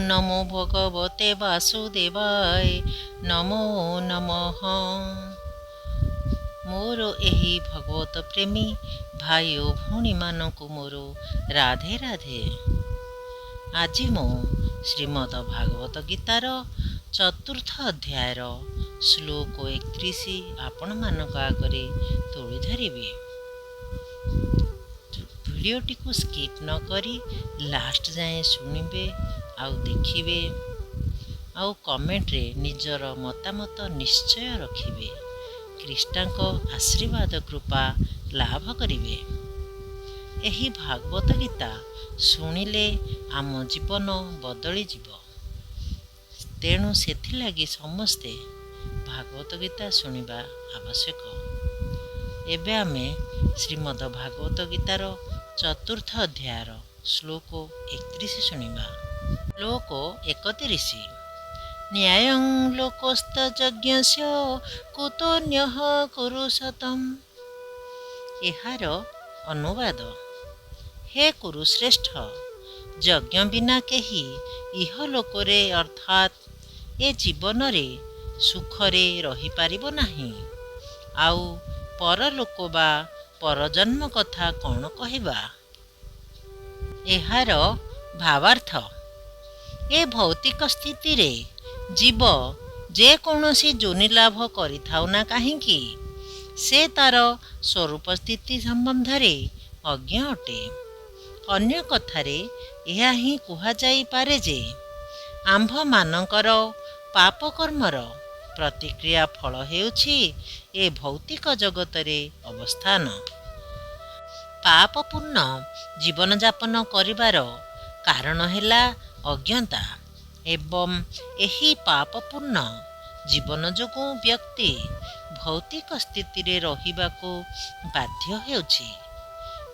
नमो भगवते वासुदेवाय नमो नमः। मोर एही भगवत प्रेमी भाई ओ भौणी मानकु मोर राधे राधे। आज मु श्रीमद भागवत गीतार चतुर्थ अध्यायर श्लोक 31 आपण मानक आगरे तोली धरिबे। भिडियोटी को स्किप न करी लास्ट जाए शुणिबे आउ देखिबे आउ कमेंट रे निजर मतामत निश्चय रखिबे। कृष्णांक आशीर्वाद कृपा लाभ करिवे। एही भागवत गीता शुणिले आम जीवन बदली जीव। तेणु सेथिलागि समस्ते भागवत गीता शुणिबा आवश्यक। एबे आमे श्रीमद भागवत गीतार चतुर्थ अध्यायर श्लोक 31 शुणिबा। श्लोक 31 न्यायं लोकस्तज्ञस्य कुतोऽन्यः कुरुशतम्। एहार अनुवाद हे कुरुश्रेष्ठ, यज्ञ बिना केही इहलोकरे अर्थात ए जीवन रे सुखरे रही पारिबो नाही। आउ परलोक बा परजन्म कथा कौन कहिबा। एहार भावार्थ ए भौतिक स्थिति रे जीव जे कौनसी जोनि लाभ करिथाउ ना काहींकी से तार स्वरूप स्थिति संबंध रे अज्ञ अटे। अन्य कथारे यह ही कुहा जाई पारे जे आंभ मानकर पाप कर्मर प्रतिक्रिया फल हेउछि ए भौतिक जगतरे अवस्थान। पापपूर्ण जीवन जापन करिबार कारण हेला अज्ञता एवं एही पापपूर्ण जीवन जोगु व्यक्ति भौतिक स्थिति रे रहिबाको बाध्य हेउछि।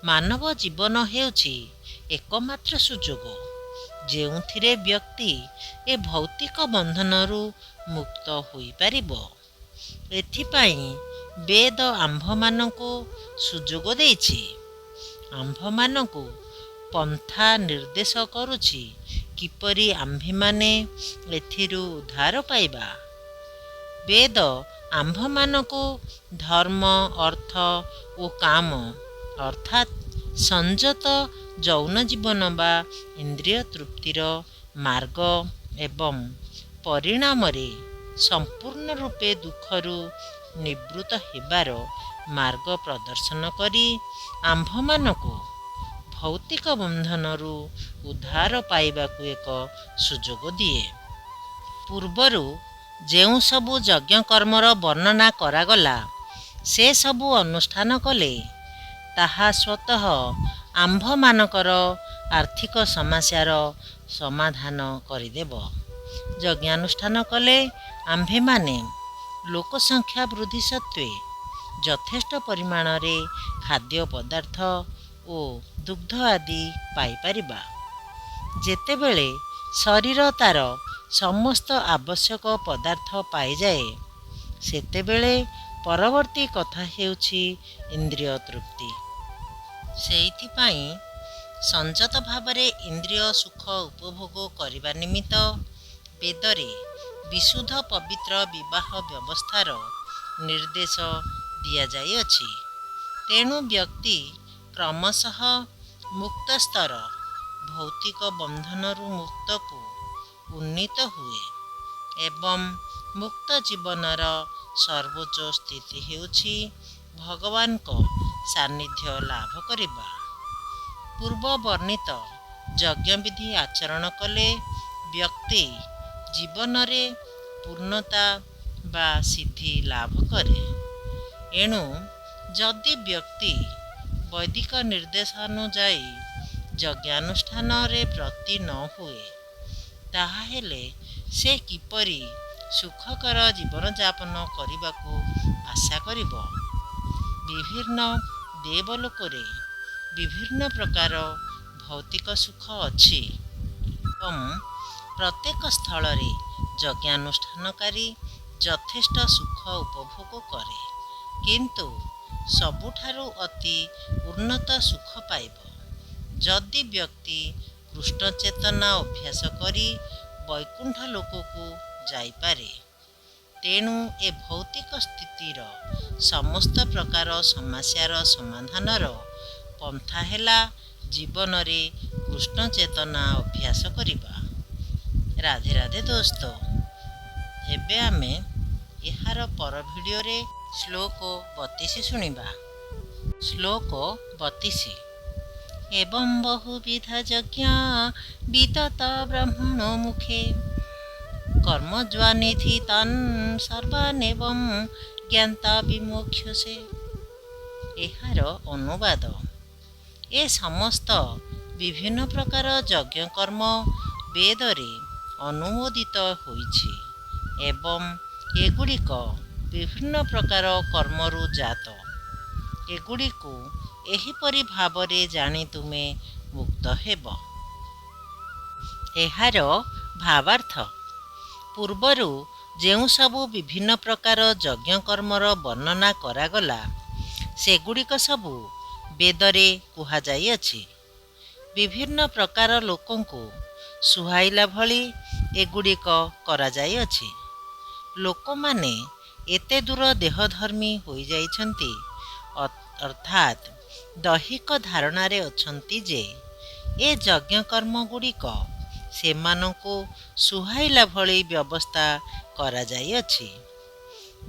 मानव जीवन हेउछि एकमात्र सुजोग जेउथिरे व्यक्ति ए भौतिक बंधनरु मुक्त होई पारिबो। एथिपाई वेद आंभ मानकु सुजोग देइछि। आंभ मानकु पंथा निर्देश करुछि किपरि आंभे माने एथिरु उद्धार पाइबा। वेद आंभ मानकु धर्म अर्थ ओ काम अर्थात संजत जौन जीवन बा इंद्रिय तृप्तिर मार्ग एवं परिणाम रे संपूर्ण रूपे दुखरु निवृत्त हेबार मार्ग प्रदर्शन करी आंभ मानकु भौतिक बंधनरु उद्धार पाइबाकु एक सुजोग दिए। पूर्वरु जेउ सबु यज्ञ कर्मर वर्णना करागला से सबु अनुष्ठान कले ताहा स्वतः आंभ मानकर आर्थिक समस्यार समाधान करिदेब। यज्ञानुष्ठान कले आंभे माने लोक संख्या वृद्धि सत्वे यथेष्ट परिमाण रे खाद्य पदार्थ ओ दुग्ध आदि पाई परिबा। जेतेबेले शरीर तार समस्त आवश्यक पदार्थ पाई जाए सेतेबेले परवर्ती कथा हेउछि इंद्रिय तृप्ति। सेइथिपाई संजत भावरे इंद्रिय सुख उपभोग करिबा निमित्त वेदरे विशुद्ध पवित्र विवाह व्यवस्थार निर्देश दिया जाइअछि। तेणु व्यक्ति क्रमशः मुक्त स्तर भौतिक बंधनरु मुक्त को उन्नीत हुए एवं मुक्त जीवनर सर्वोच्च स्थिति हेउछि भगवान को सान्निध्य लाभ करिबा। पूर्व वर्णित यज्ञ विधि आचरण कले व्यक्ति जीवन रे पूर्णता बा सिद्धि लाभ करे। एणु जदि व्यक्ति वैदिक निर्देशानुजाई यज्ञानुष्ठान रे ब्रती न हुए ताहा हेले से किपरि सुखकर जीवन जापन करिबाकु आशा करिबो। विभिन्न देवलोकरे विभिन्न प्रकार भौतिक सुख अछि एवं प्रत्येक स्थल रे यज्ञानुष्ठानकारी यथेष्ट सुख उपभोग करे किंतु सबुठारु अति उन्नत सुख पाइब जदि व्यक्ति कृष्ण चेतना अभ्यास करी ବୈକୁଣ୍ଠ ଲୋକକୁ ଯାଇପାରେ। ତେଣୁ ଏ ଭୌତିକ ସ୍ଥିତିର ସମସ୍ତ ପ୍ରକାର ସମସ୍ୟାର ସମାଧାନର ପନ୍ଥା ହେଲା ଜୀବନରେ କୃଷ୍ଣ ଚେତନା ଅଭ୍ୟାସ କରିବା। ରାଧେ ରାଧେ ଦୋସ୍ତ। ଏବେ ଆମେ ଏହାର ପର ଭିଡ଼ିଓରେ ଶ୍ଲୋକ 32 ଶୁଣିବା। ଶ୍ଲୋକ 32। ଏବଂ ବହୁବିଧ ଯଜ୍ଞ ବିତତ ବ୍ରହ୍ମଣ ମୁଖେ କର୍ମଜ୍ୱାନିଧି ତନ୍ ସର୍ବାନେବଂ ଜ୍ଞାତା ବିମୋକ୍ଷ୍ୟସେ। ଏହାର ଅନୁବାଦ। ଏ ସମସ୍ତ ବିଭିନ୍ନ ପ୍ରକାର ଯଜ୍ଞକର୍ମ ବେଦରେ ଅନୁମୋଦିତ ହୋଇଛି ଏବଂ ଏଗୁଡ଼ିକ ବିଭିନ୍ନ ପ୍ରକାର କର୍ମରୁ ଜାତ। ଏଗୁଡ଼ିକୁ ଏହିପରି ଭାବରେ ଜାଣି ତୁମେ ମୁକ୍ତ ହେବ। ଏହାର ଭାବାର୍ଥ। ପୂର୍ବରୁ ଯେଉଁ ସବୁ ବିଭିନ୍ନ ପ୍ରକାର ଯଜ୍ଞକର୍ମର ବର୍ଣ୍ଣନା କରାଗଲା, ସେଗୁଡ଼ିକ ସବୁ ବେଦରେ କୁହାଯାଇଅଛି। ବିଭିନ୍ନ ପ୍ରକାର ଲୋକଙ୍କୁ ସୁହାଇଲା ଭଳି ଏଗୁଡ଼ିକ କରାଯାଇଅଛି। ଲୋକମାନେ ଏତେ ଦୂର ଦେହଧର୍ମୀ ହୋଇଯାଇଛନ୍ତି, ଅର୍ଥାତ୍ ଦୈହିକ ଧାରଣାରେ ଅଛନ୍ତି ଯେ ଏ ଯଜ୍ଞକର୍ମଗୁଡ଼ିକ ସେମାନଙ୍କୁ ସୁହାଇଲା ଭଳି ବ୍ୟବସ୍ଥା କରାଯାଇଅଛି।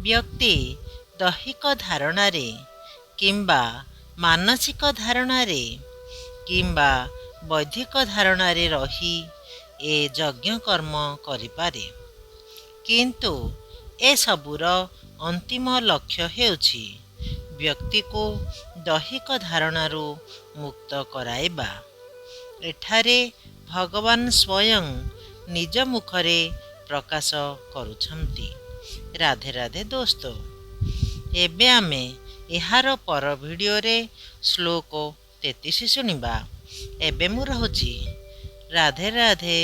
ବ୍ୟକ୍ତି ଦୈହିକ ଧାରଣାରେ କିମ୍ବା ମାନସିକ ଧାରଣାରେ କିମ୍ବା ବୌଦ୍ଧିକ ଧାରଣାରେ ରହି ଏ ଯଜ୍ଞକର୍ମ କରିପାରେ। କିନ୍ତୁ ଏସବୁର ଅନ୍ତିମ ଲକ୍ଷ୍ୟ ହେଉଛି ବ୍ୟକ୍ତିକୁ ଦୈହିକ ଧାରଣାରୁ ମୁକ୍ତ କରାଇବା। ଏଠାରେ ଭଗବାନ ସ୍ୱୟଂ ନିଜ ମୁଖରେ ପ୍ରକାଶ କରୁଛନ୍ତି। ରାଧେ ରାଧେ ଦୋସ୍ତ। ଏବେ ଆମେ ଏହାର ପର ଭିଡ଼ିଓରେ ଶ୍ଲୋକ 33 ଶୁଣିବା। ଏବେ ମୁଁ ରହୁଛି। ରାଧେ ରାଧେ।